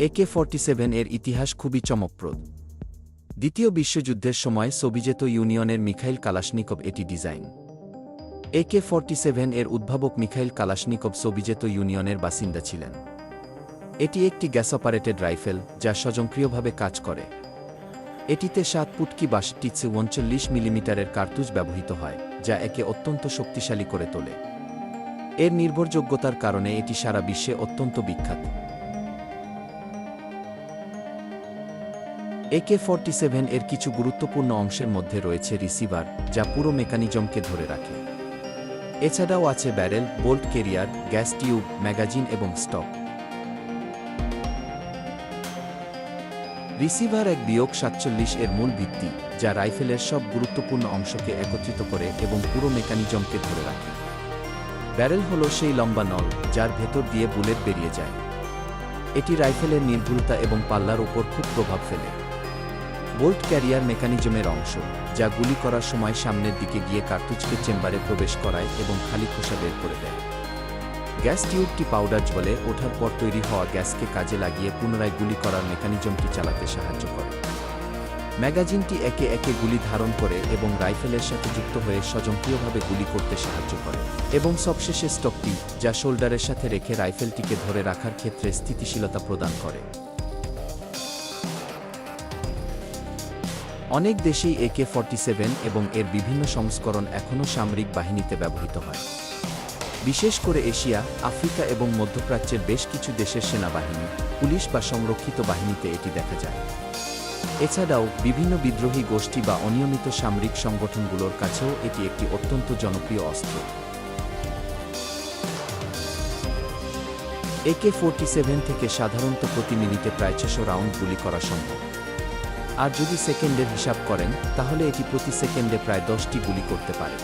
AK-47 এর ইতিহাস খুবই চমকপ্রদ। দ্বিতীয় বিশ্বযুদ্ধের সময় সোভিয়েত ইউনিয়নের মিখাইল কালাশনিকভ এটি ডিজাইন। AK-47 এর উদ্ভাবক মিখাইল কালাশনিকভ সোভিয়েত ইউনিয়নের বাসিন্দা ছিলেন। এটি একটি গ্যাস অপারেটেড রাইফেল যা স্বয়ংক্রিয়ভাবে কাজ করে। এটিতে 7 পুটকি 39 মিলিমিটারের কার্তুজ ব্যবহৃত হয়, যা একে অত্যন্ত শক্তিশালী করে তোলে। এর নির্ভরযোগ্যতার কারণে এটি সারা বিশ্বে অত্যন্ত বিখ্যাত। AK-47 এর কিছু গুরুত্বপূর্ণ অংশের মধ্যে রয়েছে রিসিভার, যা পুরো মেকানিজমকে ধরে রাখে। এছাড়াও আছে barrel, bolt carrier, gas tube, magazine এবং স্টক। রিসিভার 1-47 এর মূল ভিত্তি, যা রাইফেলের সব গুরুত্বপূর্ণ অংশকে একত্রিত করে এবং পুরো মেকানিজমকে ধরে রাখে। ব্যারেল হল সেই লম্বা নল যার ভেতর দিয়ে বুলেট বেরিয়ে যায়। এটি রাইফেলের নির্ভুলতা এবং পাল্লার উপর খুব প্রভাব ফেলে। বোল্ট ক্যারিয়ার মেকানিজমের অংশ, যা গুলি করার সময় সামনের দিকে গিয়ে কার্তুজকে চেম্বারে প্রবেশ করায় এবং খালি খোসা বের করে দেয়। গ্যাস টিউবটি পাউডার জ্বলে ওঠার পর তৈরি হওয়া গ্যাসকে কাজে লাগিয়ে পুনরায় গুলি করার মেকানিজমটি চালাতে সাহায্য করে। ম্যাগাজিনটি একে একে গুলি ধারণ করে এবং রাইফেলের সাথে যুক্ত হয়ে স্বয়ংক্রিয়ভাবে গুলি করতে সাহায্য করে। এবং সবশেষে স্টকটি, যা শোল্ডারের সাথে রেখে রাইফেলটিকে ধরে রাখার ক্ষেত্রে স্থিতিশীলতা প্রদান করে। অনেক দেশেই AK-47 এবং এর বিভিন্ন সংস্করণ এখনও সামরিক বাহিনীতে ব্যবহৃত হয়। বিশেষ করে এশিয়া, আফ্রিকা এবং মধ্যপ্রাচ্যের বেশ কিছু দেশের সেনাবাহিনী, পুলিশ বা সংরক্ষিত বাহিনীতে এটি দেখা যায়। এছাড়াও বিভিন্ন বিদ্রোহী গোষ্ঠী বা অনিয়মিত সামরিক সংগঠনগুলোর কাছেও এটি একটি অত্যন্ত জনপ্রিয় অস্ত্র। AK-47 থেকে সাধারণত প্রতি মিনিটে প্রায় 600 রাউন্ড গুলি করা সম্ভব। আর যদি সেকেন্ডের হিসাব করেন, তাহলে এটি প্রতি সেকেন্ডে প্রায় 10টি গুলি করতে পারে।